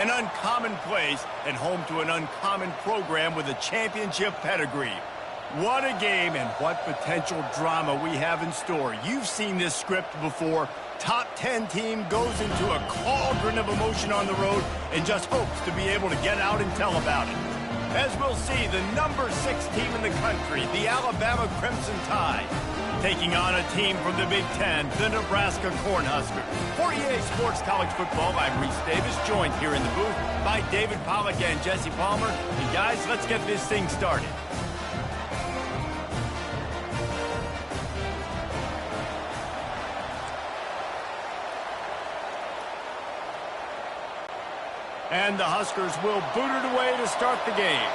An uncommon place and home to an uncommon program with a championship pedigree. What a game and what potential drama we have in store. You've seen this script before. Top 10 team goes into a cauldron of emotion on the road and just hopes to be able to get out and tell about it. As we'll see, the number 6 team in the country, the Alabama Crimson Tide, taking on a team from the Big Ten, the Nebraska Cornhuskers. For EA Sports College Football, I'm Reese Davis, joined here in the booth by David Pollack and Jesse Palmer. And guys, let's get this thing started. And the Huskers will boot it away to start the game.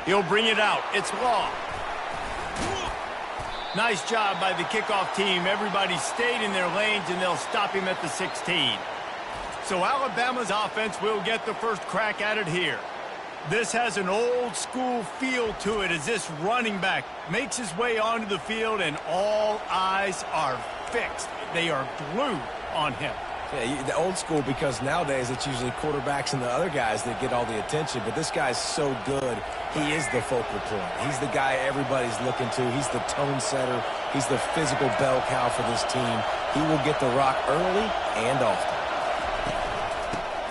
He'll bring it out. It's long. Nice job by the kickoff team. Everybody stayed in their lanes, and they'll stop him at the 16. So Alabama's offense will get the first crack at it here. This has an old-school feel to it as this running back makes his way onto the field, and all eyes are fixed. They are glued on him. Yeah, the old school, because nowadays it's usually quarterbacks and the other guys that get all the attention, but this guy's so good, he is the focal point. He's the guy everybody's looking to. He's the tone setter. He's the physical bell cow for this team. He will get the rock early and often.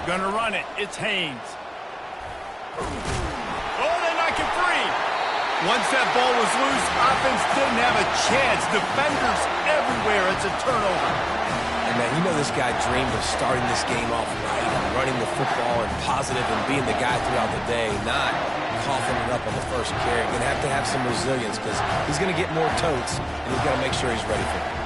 Gonna run it. It's Haynes. Oh, they knock it free. Once that ball was loose, offense didn't have a chance. Defenders everywhere. It's a turnover. And, man, you know this guy dreamed of starting this game off right and running the football and positive and being the guy throughout the day, not coughing it up on the first carry. Going to have some resilience because he's going to get more totes, and he's got to make sure he's ready for it.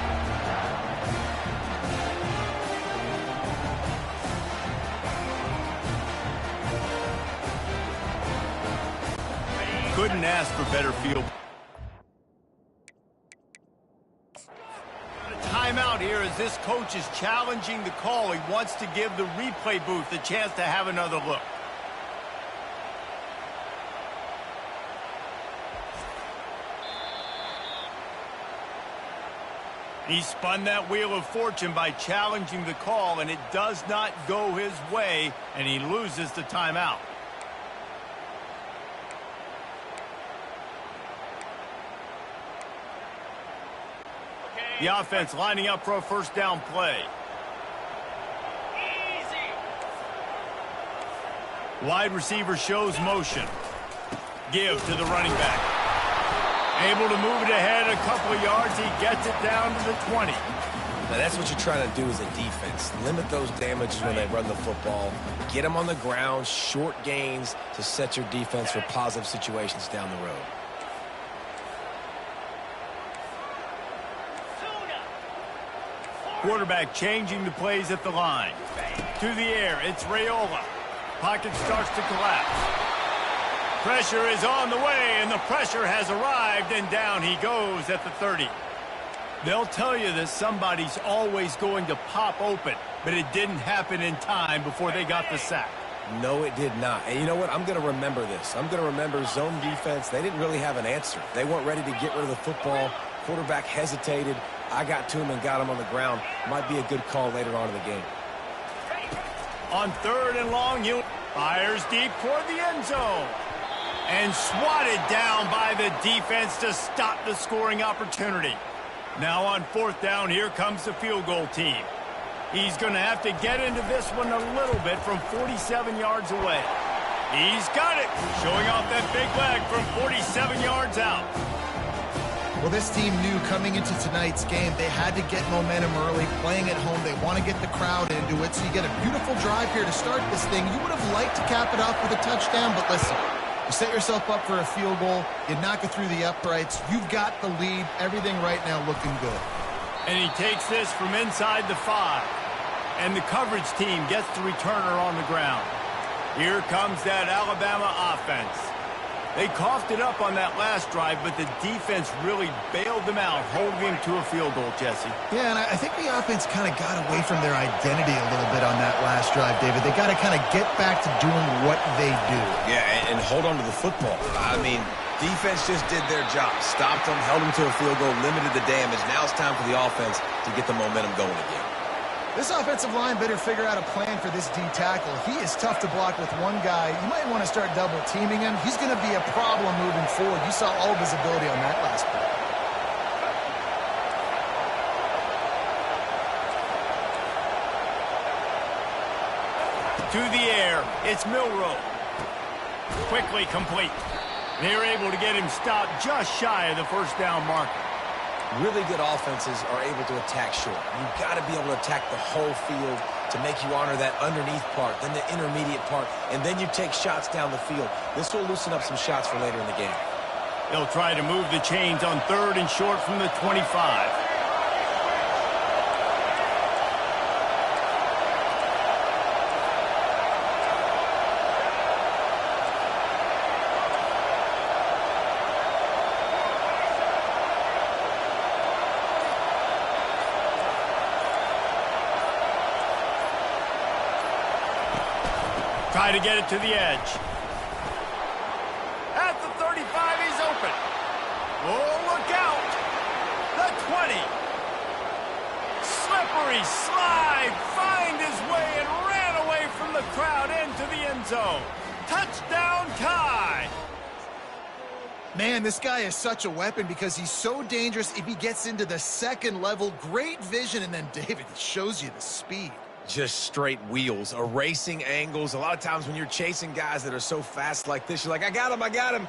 Couldn't ask for better field. Timeout here as this coach is challenging the call. He wants to give the replay booth a chance to have another look. He spun that wheel of fortune by challenging the call, and it does not go his way, and he loses the timeout. The offense lining up for a first down play. Easy. Wide receiver shows motion. Give to the running back. Able to move it ahead a couple of yards. He gets it down to the 20. Now that's what you're trying to do as a defense. Limit those damages when they run the football. Get them on the ground, short gains to set your defense for positive situations down the road. Quarterback changing the plays at the line. To the air, it's Raiola. Pocket starts to collapse. Pressure is on the way, and the pressure has arrived, and down he goes at the 30. They'll tell you that somebody's always going to pop open, but it didn't happen in time before they got the sack. No, it did not. And you know what? I'm going to remember this. I'm going to remember zone defense. They didn't really have an answer. They weren't ready to get rid of the football. Quarterback hesitated. I got to him and got him on the ground. Might be a good call later on in the game. On third and long, he fires deep toward the end zone. And swatted down by the defense to stop the scoring opportunity. Now on fourth down, here comes the field goal team. He's going to have to get into this one a little bit from 47 yards away. He's got it, showing off that big leg from 47 yards out. Well, this team knew coming into tonight's game they had to get momentum early, playing at home. They want to get the crowd into it, so you get a beautiful drive here to start this thing. You would have liked to cap it off with a touchdown, but listen, you set yourself up for a field goal, you knock it through the uprights, you've got the lead, everything right now looking good. And he takes this from inside the 5. And the coverage team gets the returner on the ground. Here comes that Alabama offense. They coughed it up on that last drive, but the defense really bailed them out, holding him to a field goal, Jesse. Yeah, and I think the offense kind of got away from their identity a little bit on that last drive, David. They got to kind of get back to doing what they do. Yeah, and hold on to the football. I mean, defense just did their job. Stopped them, held them to a field goal, limited the damage. Now it's time for the offense to get the momentum going again. This offensive line better figure out a plan for this D tackle. He is tough to block with one guy. You might want to start double teaming him. He's going to be a problem moving forward. You saw all of his ability on that last play. To the air, it's Milroe. Quickly complete. They're able to get him stopped just shy of the first down marker. Really good offenses are able to attack short. You've got to be able to attack the whole field to make you honor that underneath part, then the intermediate part, and then you take shots down the field. This will loosen up some shots for later in the game. They'll try to move the chains on third and short from the 25. Try to get it to the edge. At the 35, he's open. Oh, look out. The 20. Slippery slide. Find his way and ran away from the crowd into the end zone. Touchdown, Tide. Man, this guy is such a weapon because he's so dangerous if he gets into the second level. Great vision, and then David shows you the speed. Just straight wheels, erasing angles. A lot of times when you're chasing guys that are so fast like this, you're like, I got him, I got him.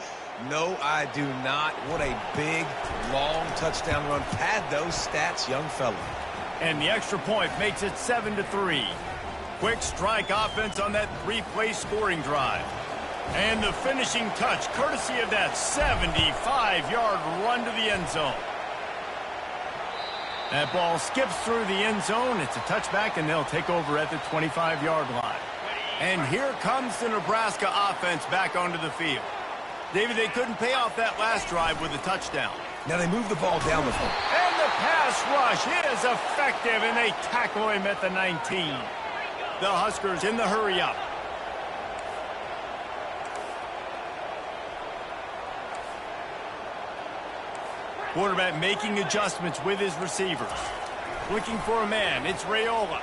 No, I do not. What a big, long touchdown run. Pad those stats, young fella. And the extra point makes it 7-3. Quick strike offense on that 3-play scoring drive. And the finishing touch, courtesy of that 75-yard run to the end zone. That ball skips through the end zone. It's a touchback, and they'll take over at the 25-yard line. And here comes the Nebraska offense back onto the field. David, they couldn't pay off that last drive with a touchdown. Now they move the ball down the field. And the pass rush is effective, and they tackle him at the 19. The Huskers in the hurry-up. Quarterback making adjustments with his receivers. Looking for a man. It's Raiola.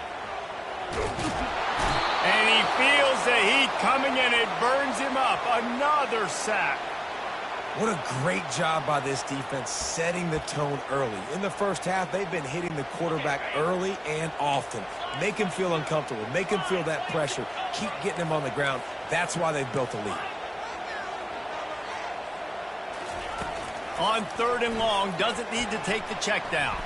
And he feels the heat coming in. It burns him up. Another sack. What a great job by this defense setting the tone early. In the first half, they've been hitting the quarterback early and often. Make him feel uncomfortable. Make him feel that pressure. Keep getting him on the ground. That's why they've built a lead. On 3rd and long, doesn't need to take the check down.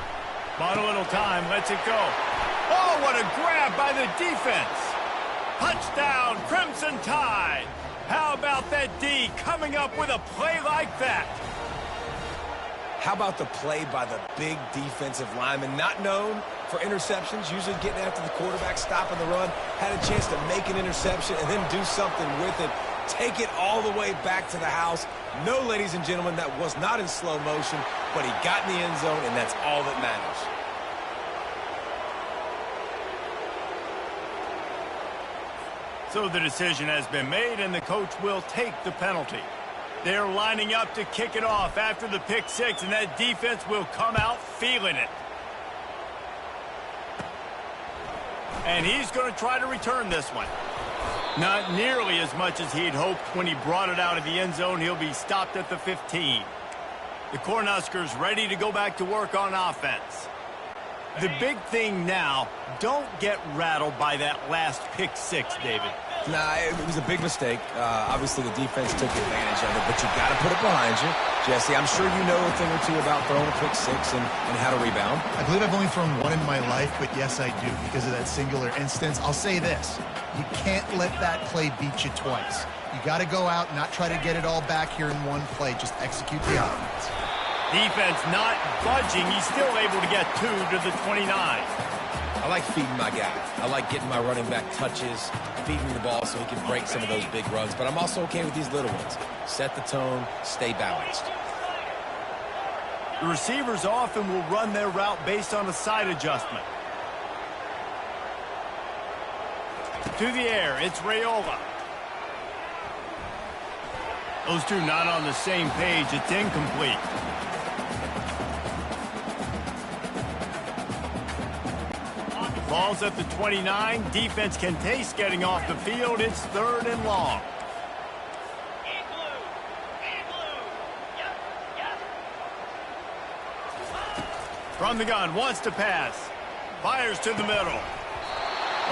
Bought a little time, lets it go. Oh, what a grab by the defense. Touchdown, Crimson Tide. How about that D coming up with a play like that? How about the play by the big defensive lineman? Not known for interceptions, usually getting after the quarterback, stopping the run. Had a chance to make an interception and then do something with it. Take it all the way back to the house. No, ladies and gentlemen, that was not in slow motion, but he got in the end zone, and that's all that matters. So the decision has been made, and the coach will take the penalty. They're lining up to kick it off after the pick six, and that defense will come out feeling it. And he's going to try to return this one. Not nearly as much as he'd hoped when he brought it out of the end zone. He'll be stopped at the 15. The Cornhuskers ready to go back to work on offense. The big thing now, don't get rattled by that last pick six, David. Nah, it was a big mistake. Obviously, the defense took advantage of it, but you got to put it behind you. Jesse, I'm sure you know a thing or two about throwing a pick six and how to rebound. I believe I've only thrown one in my life, but yes, I do because of that singular instance. I'll say this. You can't let that play beat you twice. You got to go out and not try to get it all back here in one play. Just execute the offense. Defense not budging. He's still able to get 2 to the 29. I like feeding my guy. I like getting my running back touches, feeding the ball so he can break some of those big runs. But I'm also okay with these little ones. Set the tone, stay balanced. The receivers often will run their route based on a side adjustment. To the air, it's Raiola. Those two not on the same page. It's incomplete. Ball's at the 29. Defense can taste getting off the field. It's 3rd and long. From the gun, wants to pass. Fires to the middle.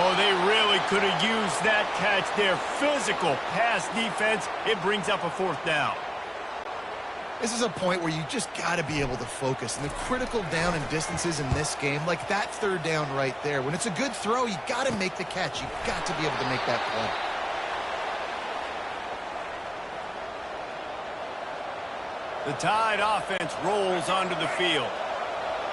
Oh, they really could have used that catch there. Physical pass defense. It brings up a 4th down. This is a point where you just got to be able to focus. And the critical down and distances in this game, like that 3rd down right there, when it's a good throw, you got to make the catch. You got to be able to make that play. The Tide offense rolls onto the field.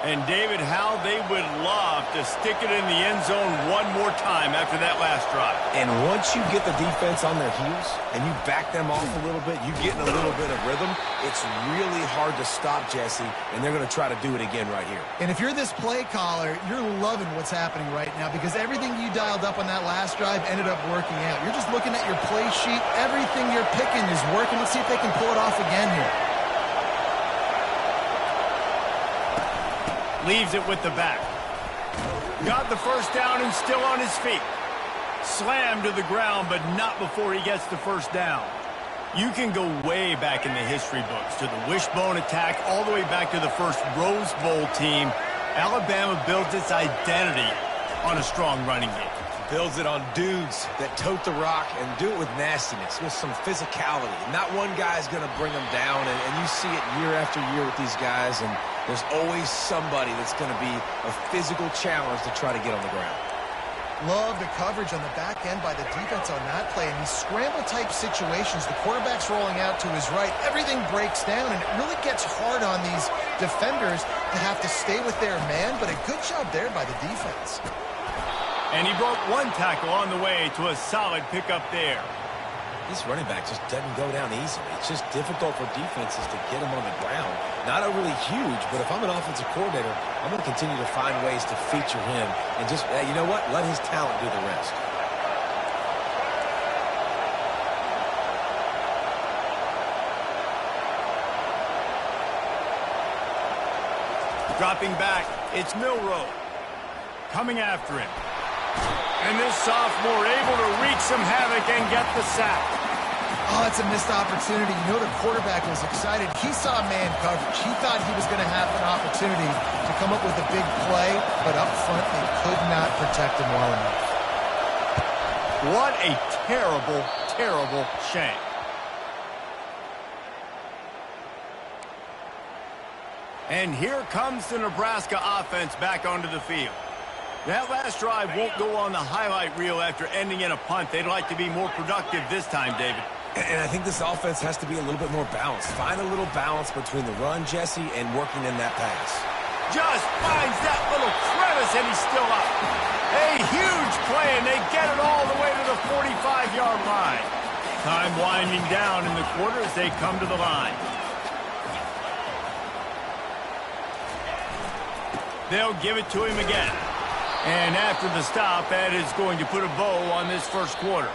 And, David, how they would love to stick it in the end zone one more time after that last drive. And once you get the defense on their heels and you back them off a little bit, you get in a little bit of rhythm, it's really hard to stop, Jesse, and they're going to try to do it again right here. And if you're this play caller, you're loving what's happening right now because everything you dialed up on that last drive ended up working out. You're just looking at your play sheet. Everything you're picking is working. Let's see if they can pull it off again here. Leaves it with the back. Got the first down and still on his feet. Slammed to the ground, but not before he gets the first down. You can go way back in the history books to the wishbone attack all the way back to the first Rose Bowl team. Alabama builds its identity on a strong running game. Builds it on dudes that tote the rock and do it with nastiness, with some physicality. Not one guy's going to bring them down, and you see it year after year with these guys, and there's always somebody that's going to be a physical challenge to try to get on the ground. Love the coverage on the back end by the defense on that play. In these scramble-type situations, the quarterback's rolling out to his right. Everything breaks down, and it really gets hard on these defenders to have to stay with their man, but a good job there by the defense. And he broke one tackle on the way to a solid pickup there. This running back just doesn't go down easily. It's just difficult for defenses to get him on the ground. Not overly huge, but if I'm an offensive coordinator, I'm going to continue to find ways to feature him and just, you know what, let his talent do the rest. Dropping back, it's Milroe. Coming after him. And this sophomore able to wreak some havoc and get the sack. Oh, that's a missed opportunity. You know the quarterback was excited. He saw man coverage. He thought he was going to have an opportunity to come up with a big play, but up front they could not protect him well enough. What a terrible, terrible shame. And here comes the Nebraska offense back onto the field. That last drive won't go on the highlight reel after ending in a punt. They'd like to be more productive this time, David. And I think this offense has to be a little bit more balanced. Find a little balance between the run, Jesse, and working in that pass. Just finds that little crevice, and he's still up. A huge play, and they get it all the way to the 45-yard line. Time winding down in the quarter as they come to the line. They'll give it to him again. And after the stop, that is going to put a bow on this first quarter.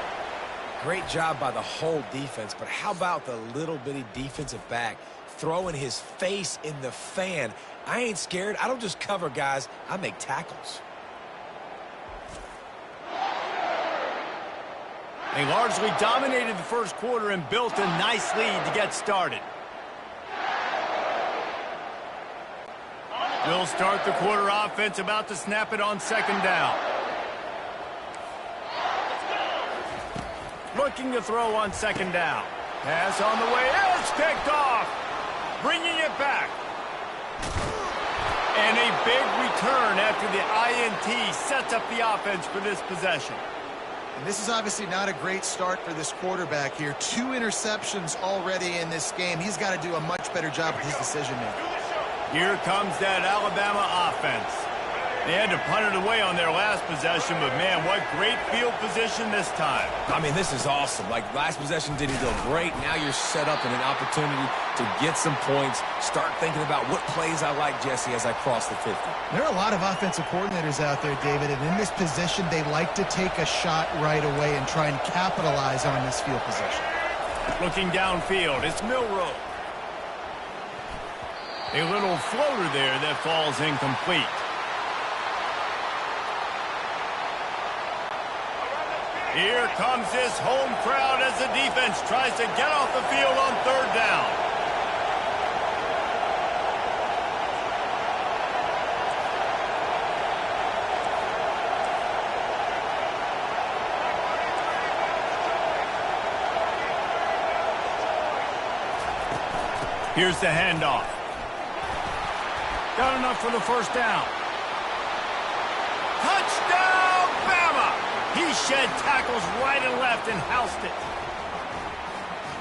Great job by the whole defense, but how about the little bitty defensive back throwing his face in the fan? I ain't scared. I don't just cover guys. I make tackles. They largely dominated the first quarter and built a nice lead to get started. We'll start the quarter offense, about to snap it on second down. Looking to throw on second down. Pass on the way. It's picked off. Bringing it back. And a big return after the INT sets up the offense for this possession. And this is obviously not a great start for this quarterback here. 2 interceptions already in this game. He's got to do a much better job with his decision-making. Here comes that Alabama offense. They had to punt it away on their last possession, but, man, what great field position this time. I mean, this is awesome. Like, last possession didn't go great. Now you're set up in an opportunity to get some points. Start thinking about what plays I like, Jesse, as I cross the 50. There are a lot of offensive coordinators out there, David, and in this position, they like to take a shot right away and try and capitalize on this field position. Looking downfield, it's Milroe. A little floater there that falls incomplete. Here comes this home crowd as the defense tries to get off the field on third down. Here's the handoff. Got enough for the first down. Touchdown, Bama! He shed tackles right and left and housed it.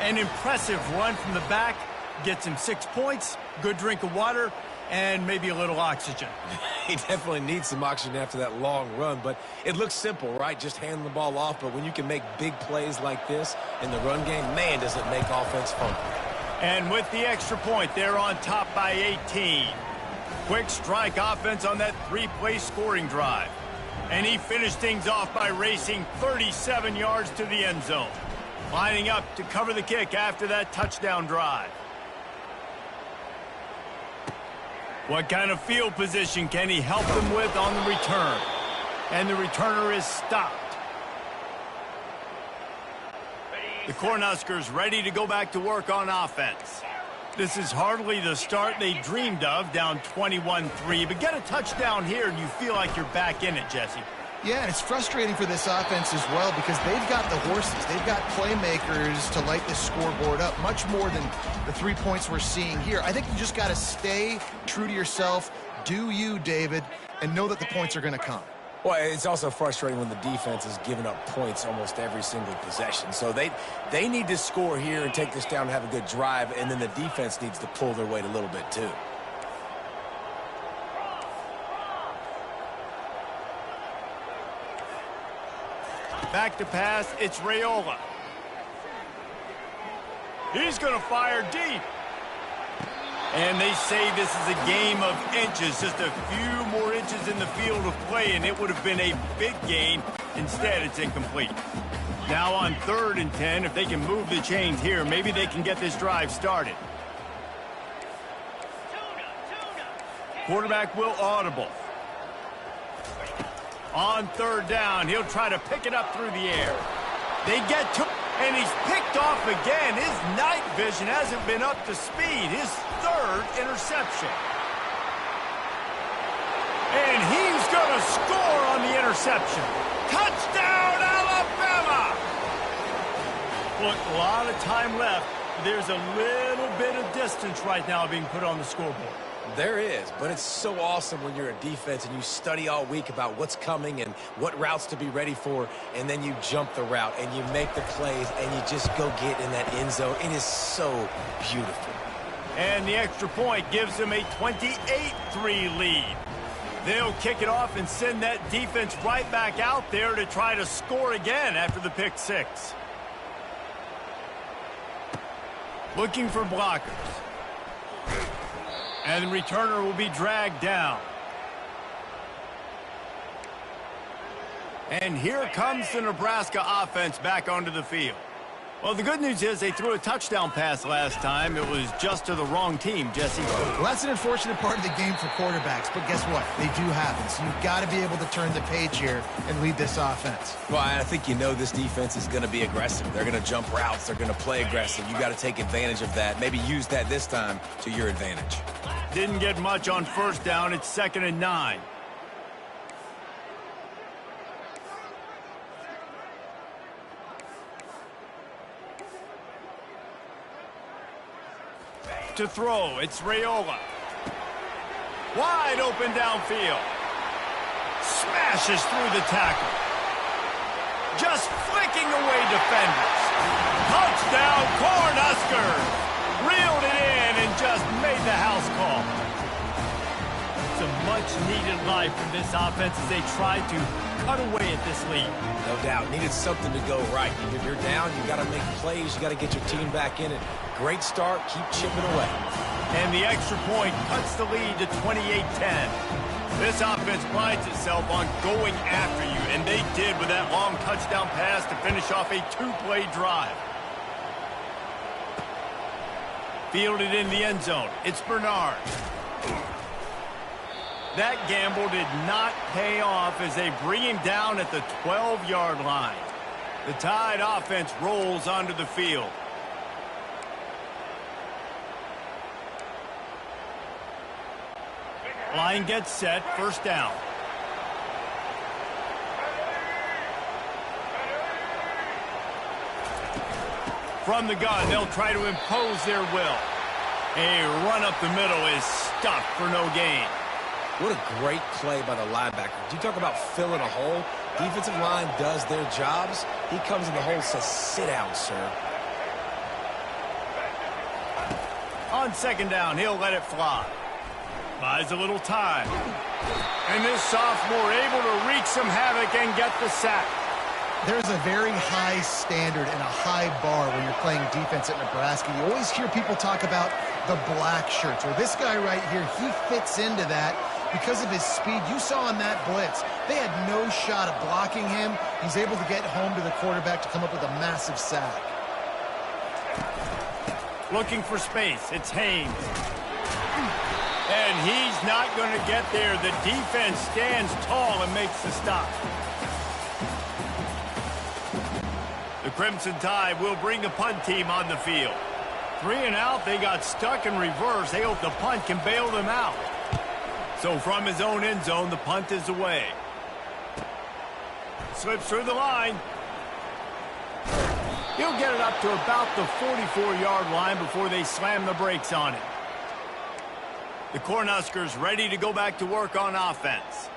An impressive run from the back. Gets him 6 points, good drink of water, and maybe a little oxygen. He definitely needs some oxygen after that long run, but it looks simple, right? Just hand the ball off, but when you can make big plays like this in the run game, man, does it make offense fun. And with the extra point, they're on top by 18. Quick strike offense on that three-play scoring drive. And he finished things off by racing 37 yards to the end zone. Lining up to cover the kick after that touchdown drive. What kind of field position can he help them with on the return? And the returner is stopped. The Cornhuskers ready to go back to work on offense. This is hardly the start they dreamed of, down 21-3. But get a touchdown here and you feel like you're back in it, Jesse. Yeah, and it's frustrating for this offense as well because they've got the horses. They've got playmakers to light this scoreboard up, much more than the 3 points we're seeing here. I think you just got to stay true to yourself, do you, David, and know that the points are going to come. Well, it's also frustrating when the defense is giving up points almost every single possession. So they need to score here and take this down and have a good drive, and then the defense needs to pull their weight a little bit too. Back to pass, it's Raiola. He's going to fire deep. And they say this is a game of inches, just a few more inches in the field of play, and it would have been a big gain. Instead, it's incomplete. Now on 3rd and 10, if they can move the chains here, maybe they can get this drive started. Quarterback will audible. On 3rd down, he'll try to pick it up through the air. They get to, and he's picked off again. His night vision hasn't been up to speed. His 3rd interception. And he's going to score on the interception. Touchdown, Alabama! Look, a lot of time left. There's a little bit of distance right now being put on the scoreboard. There is, but it's so awesome when you're a defense and you study all week about what's coming and what routes to be ready for, and then you jump the route and you make the plays and you just go get in that end zone. It is so beautiful. And the extra point gives them a 28-3 lead. They'll kick it off and send that defense right back out there to try to score again after the pick six. Looking for blockers. And the returner will be dragged down. And here comes the Nebraska offense back onto the field. Well, the good news is they threw a touchdown pass last time. It was just to the wrong team, Jesse. Well, that's an unfortunate part of the game for quarterbacks, but guess what? They do happen. So you've got to be able to turn the page here and lead this offense. Well, I think you know this defense is going to be aggressive. They're going to jump routes. They're going to play aggressive. You got to take advantage of that. Maybe use that this time to your advantage. Didn't get much on 1st down. It's 2nd and 9. To throw, it's Raiola. Wide open downfield. Smashes through the tackle. Just flicking away defenders. Touchdown, Cornhuskers! Reeled it in and just made the house call. It's a much-needed life from this offense as they try to cut away at this lead. No doubt. Needed something to go right. If you're down, you got to make plays. You got to get your team back in it. Great start. Keep chipping away. And the extra point cuts the lead to 28-10. This offense prides itself on going after you, and they did with that long touchdown pass to finish off a 2-play drive. Fielded in the end zone. It's Bernard. That gamble did not pay off as they bring him down at the 12-yard line. The Tide offense rolls onto the field. Line gets set, 1st down. From the gun, they'll try to impose their will. A run up the middle is stuffed for no gain. What a great play by the linebacker. You talk about filling a hole. Defensive line does their jobs. He comes in the hole and says, sit down, sir. On 2nd down, he'll let it fly. Buys a little time. And this sophomore able to wreak some havoc and get the sack. There's a very high standard and a high bar when you're playing defense at Nebraska. You always hear people talk about the black shirts. Well, this guy right here, he fits into that because of his speed. You saw in that blitz, they had no shot of blocking him. He's able to get home to the quarterback to come up with a massive sack. Looking for space. It's Haynes. And he's not going to get there. The defense stands tall and makes the stop. The Crimson Tide will bring the punt team on the field. 3 and out, they got stuck in reverse. They hope the punt can bail them out. So from his own end zone, the punt is away. Slips through the line. He'll get it up to about the 44-yard line before they slam the brakes on it. The Cornhuskers ready to go back to work on offense.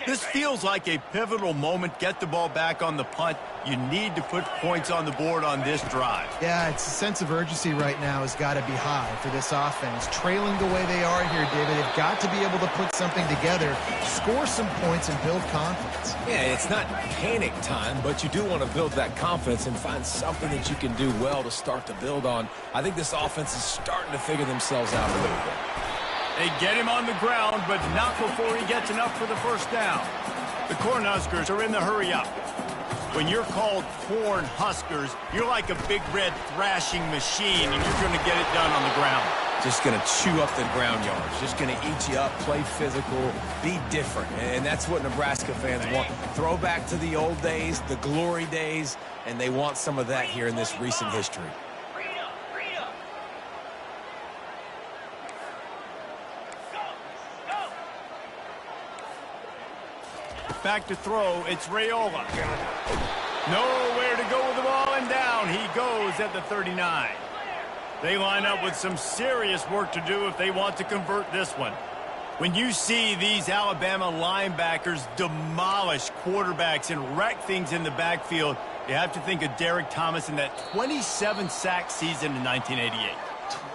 This feels like a pivotal moment. Get the ball back on the punt. You need to put points on the board on this drive. Yeah, it's a sense of urgency right now has got to be high for this offense. Trailing the way they are here, David, they've got to be able to put something together, score some points, and build confidence. Yeah, it's not panic time, but you do want to build that confidence and find something that you can do well to start to build on. I think this offense is starting to figure themselves out a little bit. They get him on the ground, but not before he gets enough for the first down. The Cornhuskers are in the hurry-up. When you're called Cornhuskers, you're like a big red thrashing machine, and you're going to get it done on the ground. Just going to chew up the ground yards. Just going to eat you up, play physical, be different. And that's what Nebraska fans want. Throw back to the old days, the glory days, and they want some of that here in this recent history. Back to throw, it's Raiola. Nowhere to go with the ball, and down he goes at the 39. They line up with some serious work to do if they want to convert this one. When you see these Alabama linebackers demolish quarterbacks and wreck things in the backfield, you have to think of Derek Thomas in that 27-sack season in 1988.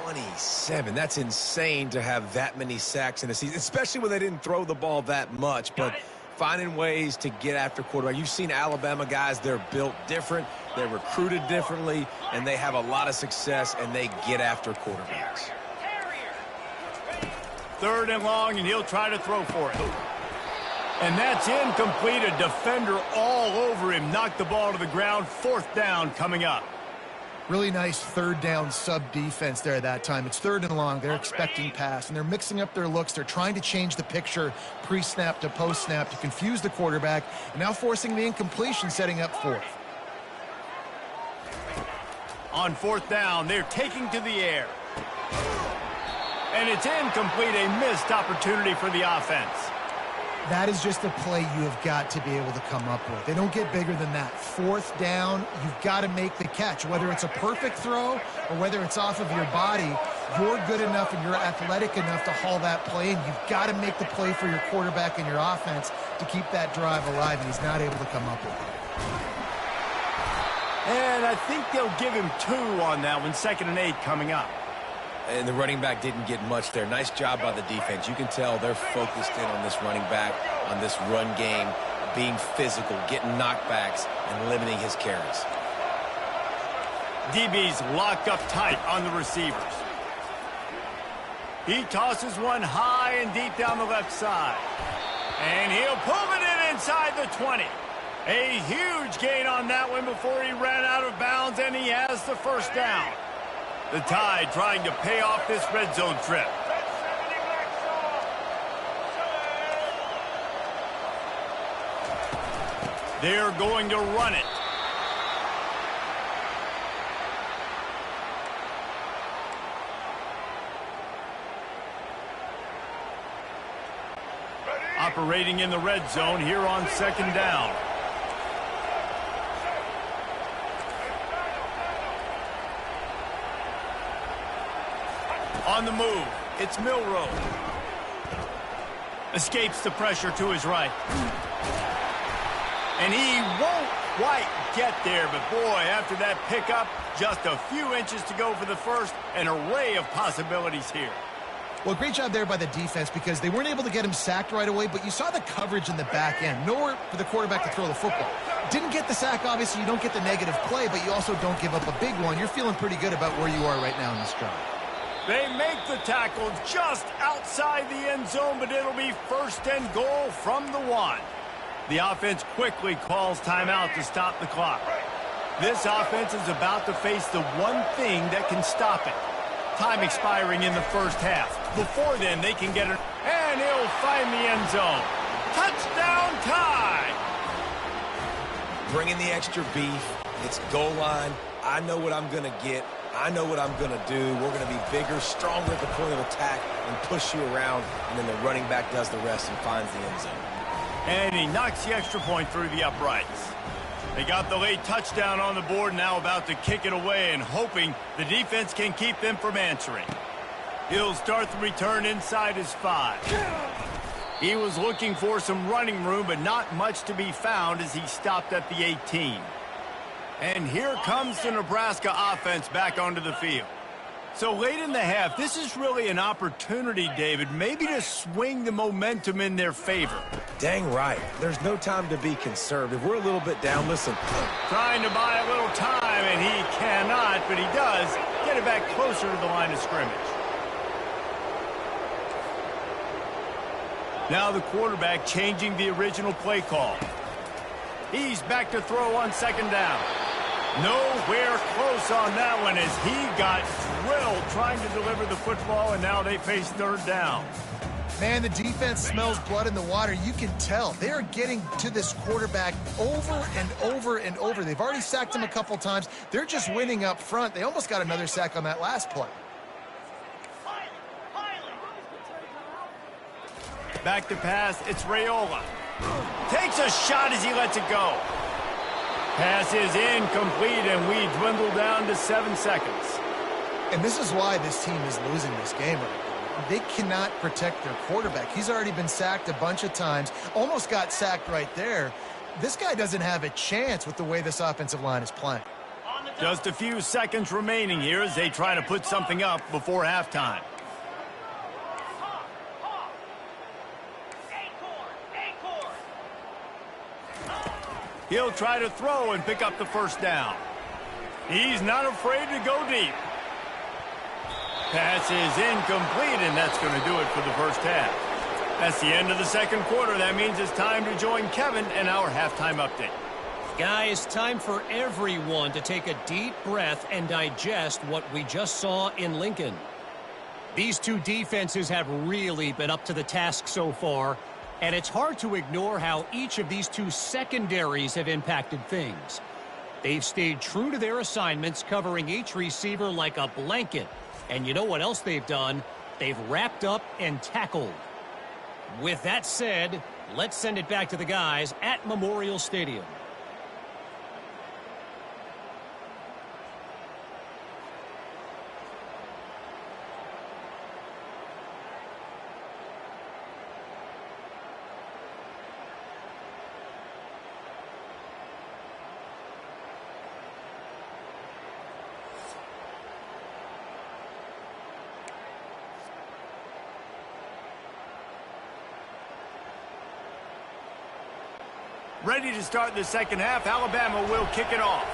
27. That's insane to have that many sacks in a season, especially when they didn't throw the ball that much. But finding ways to get after quarterback. You've seen Alabama guys, they're built different, they're recruited differently, and they have a lot of success, and they get after quarterbacks. 3rd and long, and he'll try to throw for it. And that's incomplete. A defender all over him. Knocked the ball to the ground. 4th down coming up. Really nice 3rd down sub-defense there at that time. It's 3rd and long. They're expecting pass, and they're mixing up their looks. They're trying to change the picture pre-snap to post-snap to confuse the quarterback, and now forcing the incompletion, setting up 4th. On 4th down, they're taking to the air. And it's incomplete, a missed opportunity for the offense. That is just a play you have got to be able to come up with. They don't get bigger than that. 4th down, you've got to make the catch. Whether it's a perfect throw or whether it's off of your body, you're good enough and you're athletic enough to haul that play, and you've got to make the play for your quarterback and your offense to keep that drive alive, and he's not able to come up with it. And I think they'll give him 2 on that one. 2nd and 8 coming up. And the running back didn't get much there. Nice job by the defense. You can tell they're focused in on this running back, on this run game, being physical, getting knockbacks, and limiting his carries. DB's locked up tight on the receivers. He tosses one high and deep down the left side. And he'll pull it in inside the 20. A huge gain on that one before he ran out of bounds, and he has the 1st down. The Tide trying to pay off this red zone trip. They're going to run it. Operating in the red zone here on 2nd down. On the move, it's Milroe. Escapes the pressure to his right. And he won't quite get there, but boy, after that pickup, just a few inches to go for the 1st, an array of possibilities here. Well, great job there by the defense because they weren't able to get him sacked right away, but you saw the coverage in the back end. Nowhere for the quarterback to throw the football. Didn't get the sack, obviously. You don't get the negative play, but you also don't give up a big one. You're feeling pretty good about where you are right now in this drive. They make the tackle just outside the end zone, but it'll be 1st and goal from the 1. The offense quickly calls timeout to stop the clock. This offense is about to face the one thing that can stop it. Time expiring in the first half. Before then, they can get it, and he'll find the end zone. Touchdown time! Bringing the extra beef. It's goal line. I know what I'm going to get. I know what I'm going to do. We're going to be bigger, stronger at the point of attack and push you around, and then the running back does the rest and finds the end zone. And he knocks the extra point through the uprights. They got the late touchdown on the board, now about to kick it away and hoping the defense can keep them from answering. He'll start the return inside his 5. He was looking for some running room, but not much to be found as he stopped at the 18. And here comes the Nebraska offense back onto the field. So late in the half, this is really an opportunity, David, maybe to swing the momentum in their favor. Dang right. There's no time to be conservative. We're a little bit down. Listen. Trying to buy a little time, and he cannot, but he does get it back closer to the line of scrimmage. Now the quarterback changing the original play call. He's back to throw on 2nd down. Nowhere close on that one as he got drilled trying to deliver the football, and now they face 3rd down. Man, the defense smells blood in the water. You can tell. They are getting to this quarterback over and over and over. They've already sacked him a couple times. They're just winning up front. They almost got another sack on that last play. Back to pass, it's Raiola. Takes a shot as he lets it go. Pass is incomplete, and we dwindle down to 7 seconds. And this is why this team is losing this game right now. They cannot protect their quarterback. He's already been sacked a bunch of times, almost got sacked right there. This guy doesn't have a chance with the way this offensive line is playing. Just a few seconds remaining here as they try to put something up before halftime. He'll try to throw and pick up the 1st down. He's not afraid to go deep. Pass is incomplete, and that's going to do it for the first half. That's the end of the 2nd quarter. That means it's time to join Kevin and our halftime update. Guys, time for everyone to take a deep breath and digest what we just saw in Lincoln. These two defenses have really been up to the task so far, and it's hard to ignore how each of these two secondaries have impacted things. They've stayed true to their assignments, covering each receiver like a blanket. And you know what else they've done? They've wrapped up and tackled. With that said, let's send it back to the guys at Memorial Stadium. Ready to start the 2nd half. Alabama will kick it off.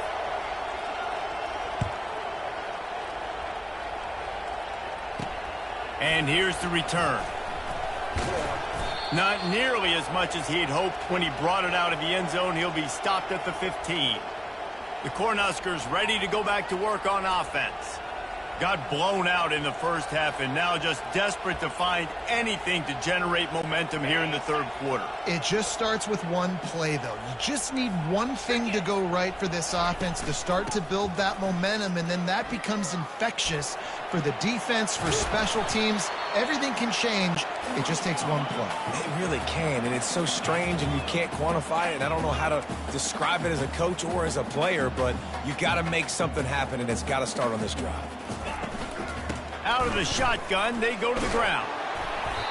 And here's the return. Not nearly as much as he had hoped when he brought it out of the end zone. He'll be stopped at the 15. The Cornhuskers ready to go back to work on offense. Got blown out in the first half and now just desperate to find anything to generate momentum here in the 3rd quarter. It just starts with one play, though. You just need one thing to go right for this offense to start to build that momentum, and then that becomes infectious for the defense, for special teams. Everything can change. It just takes one play. It really can, and it's so strange, and you can't quantify it, and I don't know how to describe it as a coach or as a player, but you got to make something happen, and it's got to start on this drive. Out of the shotgun, they go to the ground.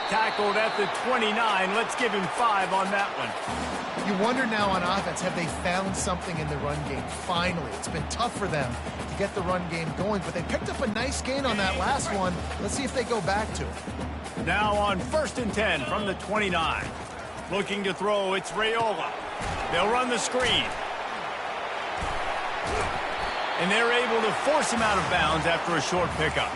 Tackled at the 29. Let's give him 5 on that one. You wonder now on offense, have they found something in the run game? Finally, it's been tough for them to get the run game going, but they picked up a nice gain on that last one. Let's see if they go back to it. Now on 1st and 10 from the 29. Looking to throw, it's Raiola. They'll run the screen. And they're able to force him out of bounds after a short pickup.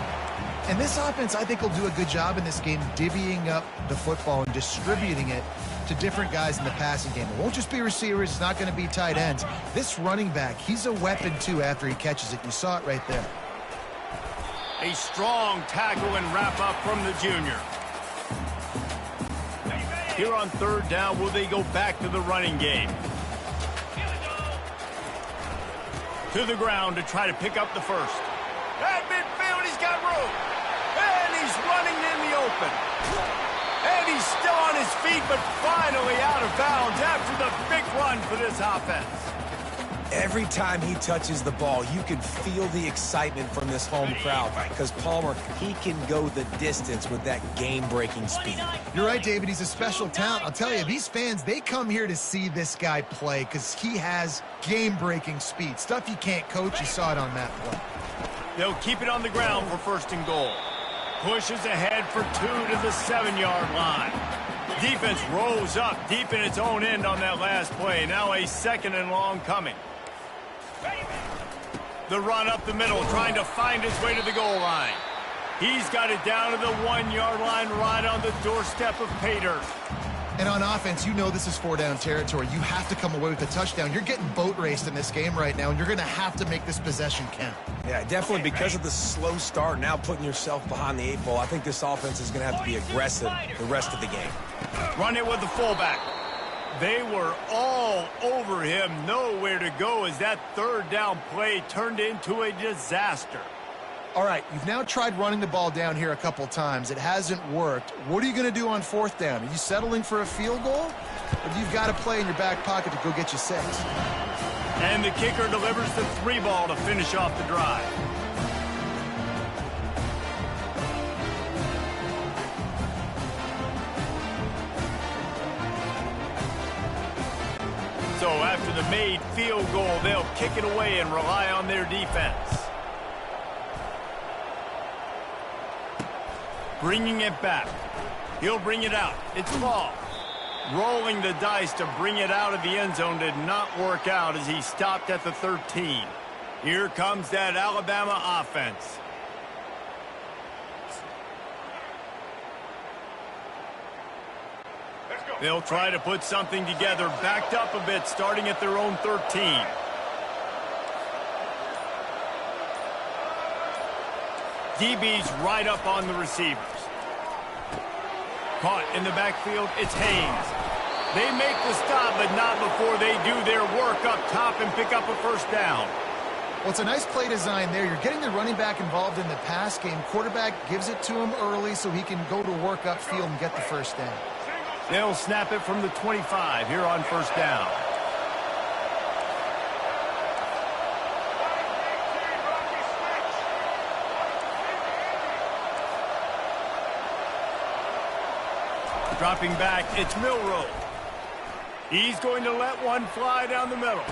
And this offense, I think, will do a good job in this game divvying up the football and distributing it to different guys in the passing game. It won't just be receivers. It's not going to be tight ends. This running back, he's a weapon, too, after he catches it. You saw it right there. A strong tackle and wrap-up from the junior. Here on 3rd down, will they go back to the running game? To the ground to try to pick up the first. At midfield, he's got room. And he's running in the open. And he's still on his feet, but finally out of bounds after the big run for this offense. Every time he touches the ball, you can feel the excitement from this home crowd because Palmer, he can go the distance with that game-breaking speed. You're right, David. He's a special talent. I'll tell you, these fans, they come here to see this guy play because he has game-breaking speed. Stuff you can't coach. You saw it on that play. They'll keep it on the ground for 1st and goal. Pushes ahead for 2 to the 7-yard line. Defense rolls up deep in its own end on that last play. Now a 2nd and long coming. The run up the middle, trying to find his way to the goal line. He's got it down to the 1-yard line right on the doorstep of pay dirt. And on offense, you know this is 4-down territory. You have to come away with a touchdown. You're getting boat raced in this game right now, and you're going to have to make this possession count. Yeah, definitely because of the slow start, now putting yourself behind the 8 ball, I think this offense is going to have to be aggressive the rest of the game. Run it with the fullback. They were all over him, nowhere to go as that 3rd down play turned into a disaster. All right, you've now tried running the ball down here a couple times. It hasn't worked. What are you going to do on 4th down? Are you settling for a field goal? Or do you've got a play in your back pocket to go get you 6? And the kicker delivers the 3 ball to finish off the drive. So after the made field goal, they'll kick it away and rely on their defense. Bringing it back. He'll bring it out. It's Law. Rolling the dice to bring it out of the end zone did not work out as he stopped at the 13. Here comes that Alabama offense. They'll try to put something together, backed up a bit, starting at their own 13. DB's right up on the receivers. Caught in the backfield, it's Haynes. They make the stop, but not before they do their work up top and pick up a 1st down. Well, it's a nice play design there. You're getting the running back involved in the pass game. Quarterback gives it to him early so he can go to work upfield and get the 1st down. They'll snap it from the 25 here on 1st down. Dropping back, it's Milroe. He's going to let one fly down the middle.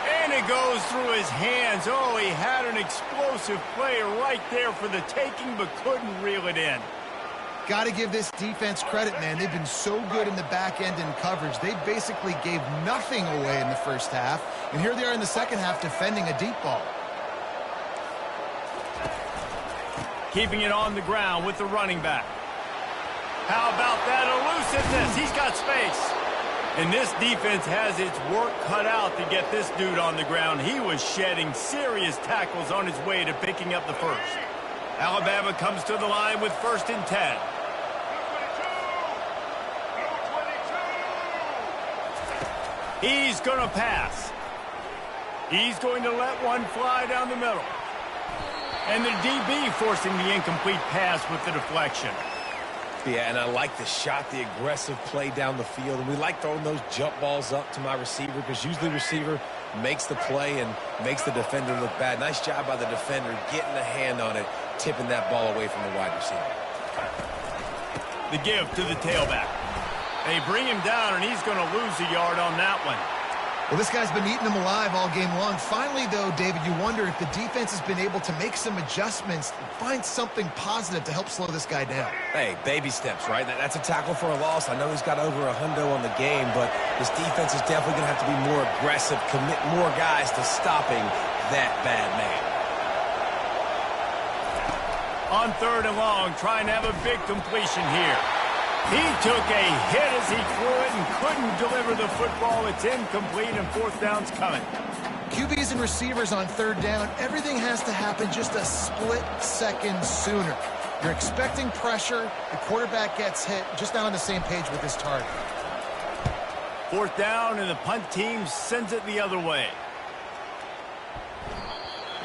And it goes through his hands. Oh, he had an explosive play right there for the taking, but couldn't reel it in. Got to give this defense credit, man. They've been so good in the back end in coverage. They basically gave nothing away in the 1st half. And here they are in the 2nd half defending a deep ball. Keeping it on the ground with the running back. How about that elusiveness? He's got space. And this defense has its work cut out to get this dude on the ground. He was shedding serious tackles on his way to picking up the 1st. Alabama comes to the line with 1st and 10. He's going to pass. He's going to let one fly down the middle. And the DB forcing the incomplete pass with the deflection. Yeah, and I like the shot, the aggressive play down the field. And we like throwing those jump balls up to my receiver because usually the receiver makes the play and makes the defender look bad. Nice job by the defender getting a hand on it, tipping that ball away from the wide receiver. The give to the tailback. They bring him down, and he's going to lose a yard on that one. Well, this guy's been eating them alive all game long. Finally, though, David, you wonder if the defense has been able to make some adjustments, find something positive to help slow this guy down. Hey, baby steps, right? That's a tackle for a loss. I know he's got over a hundo on the game, but this defense is definitely going to have to be more aggressive, commit more guys to stopping that bad man. On 3rd and long, trying to have a big completion here. He took a hit as he threw it and couldn't deliver the football. It's incomplete, and 4th down's coming. QBs and receivers on 3rd down, everything has to happen just a split second sooner. You're expecting pressure, the quarterback gets hit, just not on the same page with his target. 4th down, and the punt team sends it the other way.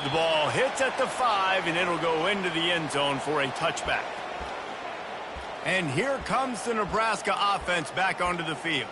The ball hits at the 5, and it'll go into the end zone for a touchback. And here comes the Nebraska offense back onto the field.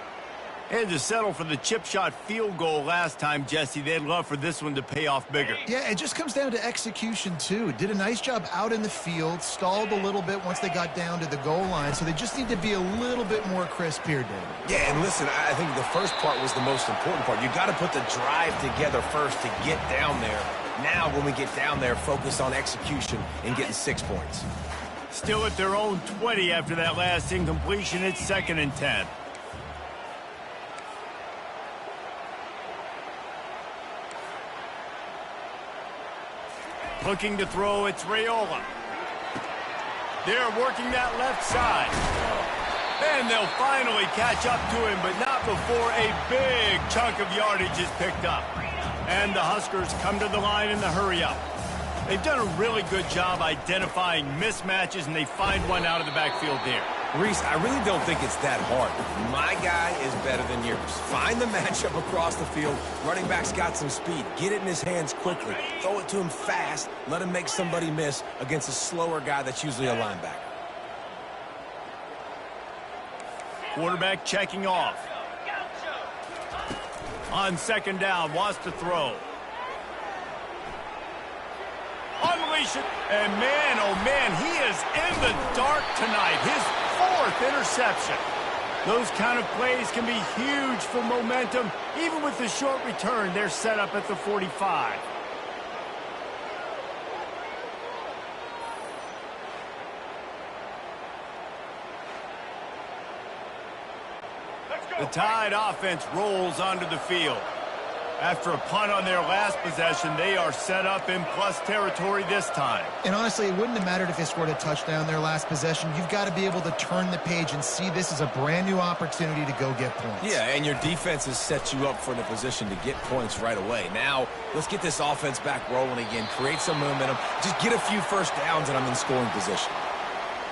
They had to settle for the chip shot field goal last time, Jesse. They'd love for this one to pay off bigger. Yeah, it just comes down to execution, too. Did a nice job out in the field, stalled a little bit once they got down to the goal line, so they just need to be a little bit more crisp here, David. Yeah, and listen, I think the first part was the most important part. You got to put the drive together first to get down there. Now, when we get down there, focus on execution and getting 6 points. Still at their own 20 after that last incompletion. It's 2nd and 10. Looking to throw, it's Raiola. They're working that left side. And they'll finally catch up to him, but not before a big chunk of yardage is picked up. And the Huskers come to the line in the hurry-up. They've done a really good job identifying mismatches, and they find one out of the backfield there. Reese, I really don't think it's that hard. My guy is better than yours. Find the matchup across the field. Running back's got some speed. Get it in his hands quickly. Throw it to him fast. Let him make somebody miss against a slower guy that's usually a linebacker. Quarterback checking off. On 2nd down, wants to throw. Unleash it. And man, oh man, he is in the dark tonight. His 4th interception. Those kind of plays can be huge for momentum. Even with the short return, they're set up at the 45. The Tide offense rolls onto the field. After a punt on their last possession, they are set up in plus territory this time. And honestly, it wouldn't have mattered if they scored a touchdown their last possession. You've got to be able to turn the page and see this as a brand new opportunity to go get points. Yeah, and your defense has set you up for the position to get points right away. Now, let's get this offense back rolling again, create some momentum, just get a few first downs, and I'm in scoring position.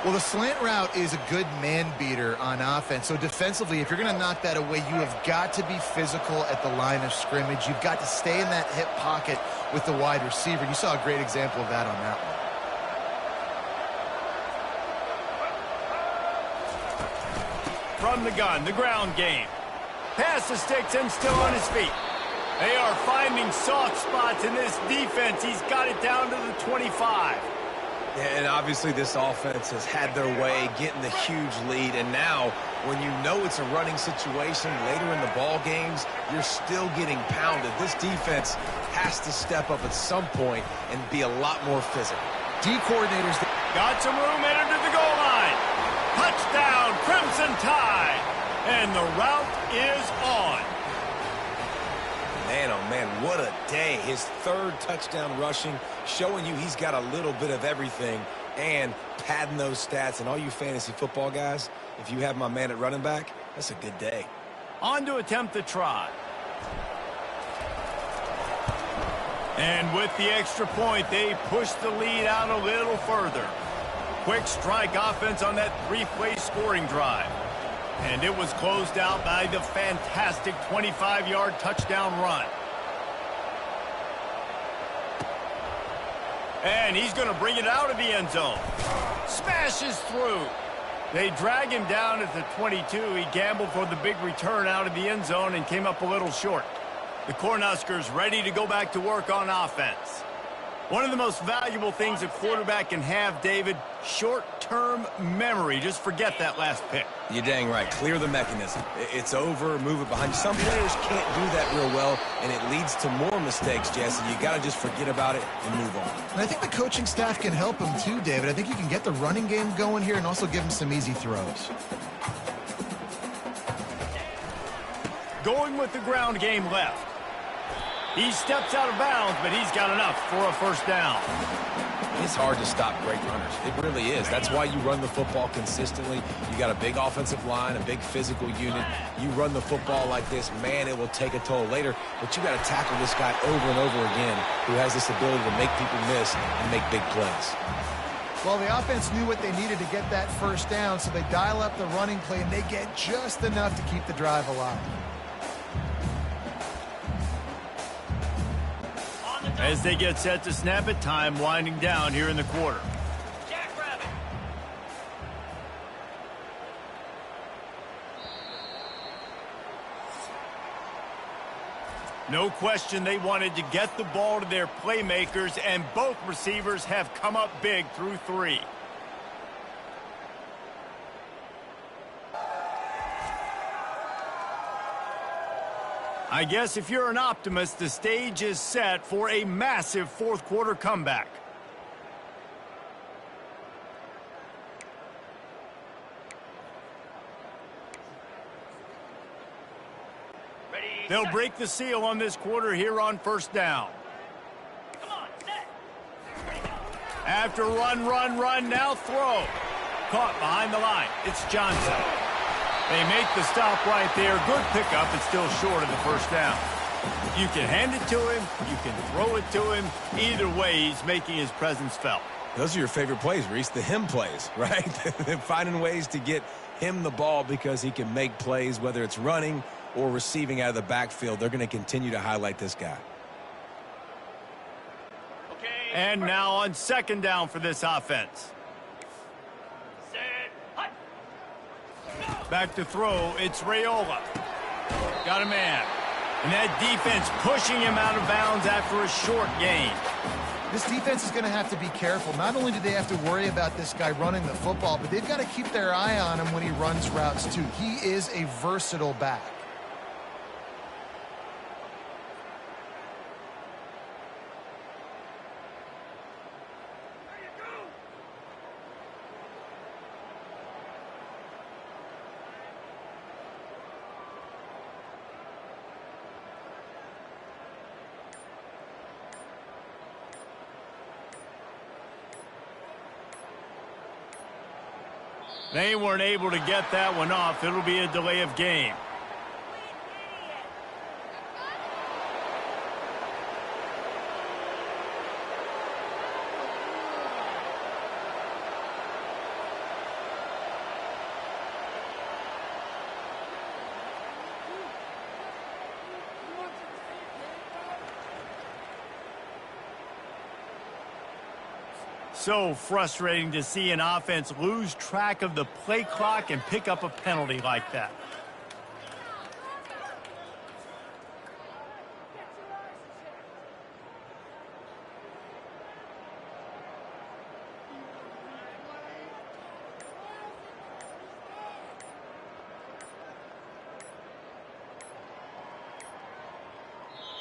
Well, the slant route is a good man beater on offense. So defensively, if you're going to knock that away, you have got to be physical at the line of scrimmage. You've got to stay in that hip pocket with the wide receiver. You saw a great example of that on that one. From the gun, the ground game. Pass the sticks and still on his feet. They are finding soft spots in this defense. He's got it down to the 25. And obviously this offense has had their way, getting the huge lead. And now, when you know it's a running situation later in the ball games, you're still getting pounded. This defense has to step up at some point and be a lot more physical. D coordinators got some room headed to the goal line. Touchdown, Crimson Tide. And the route is on. Man, oh man, what a day. His 3rd touchdown rushing, showing you he's got a little bit of everything and padding those stats. And all you fantasy football guys, if you have my man at running back, that's a good day. On to attempt the try. And with the extra point, they push the lead out a little further. Quick strike offense on that 3-play scoring drive. And it was closed out by the fantastic 25-yard touchdown run. And he's going to bring it out of the end zone. Smashes through. They drag him down at the 22. He gambled for the big return out of the end zone and came up a little short. The Cornhuskers ready to go back to work on offense. One of the most valuable things a quarterback can have, David, short-term memory. Just forget that last pick. You're dang right. Clear the mechanism. It's over, move it behind you. Some players can't do that real well, and it leads to more mistakes, Jesse. You got to just forget about it and move on. And I think the coaching staff can help him too, David. I think you can get the running game going here and also give him some easy throws. Going with the ground game left. He steps out of bounds, but he's got enough for a first down. It's hard to stop great runners. It really is. That's why you run the football consistently. You got a big offensive line, a big physical unit. You run the football like this, man, it will take a toll later. But you got to tackle this guy over and over again who has this ability to make people miss and make big plays. Well, the offense knew what they needed to get that first down, so they dial up the running play, and they get just enough to keep the drive alive. As they get set to snap it, time winding down here in the quarter. Jackrabbit. No question they wanted to get the ball to their playmakers, and both receivers have come up big through 3. I guess if you're an optimist, the stage is set for a massive fourth quarter comeback. They'll break the seal on this quarter here on first down. After run, now throw. Caught behind the line. It's Johnson. They make the stop right there. Good pickup, but still short of the first down. You can hand it to him. You can throw it to him. Either way, he's making his presence felt. Those are your favorite plays, Reese, the him plays, right? Finding ways to get him the ball because he can make plays, whether it's running or receiving out of the backfield. They're going to continue to highlight this guy. And now on second down for this offense. Back to throw, it's Raiola. Got a man. And that defense pushing him out of bounds after a short gain. This defense is going to have to be careful. Not only do they have to worry about this guy running the football, but they've got to keep their eye on him when he runs routes too. He is a versatile back. They weren't able to get that one off. It'll be a delay of game. So frustrating to see an offense lose track of the play clock and pick up a penalty like that.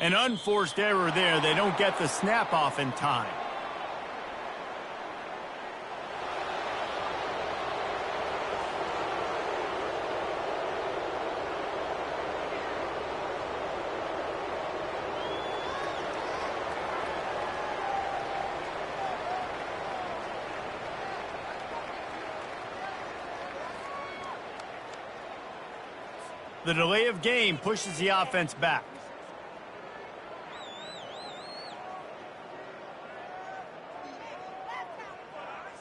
An unforced error there. They don't get the snap off in time. The delay of game pushes the offense back.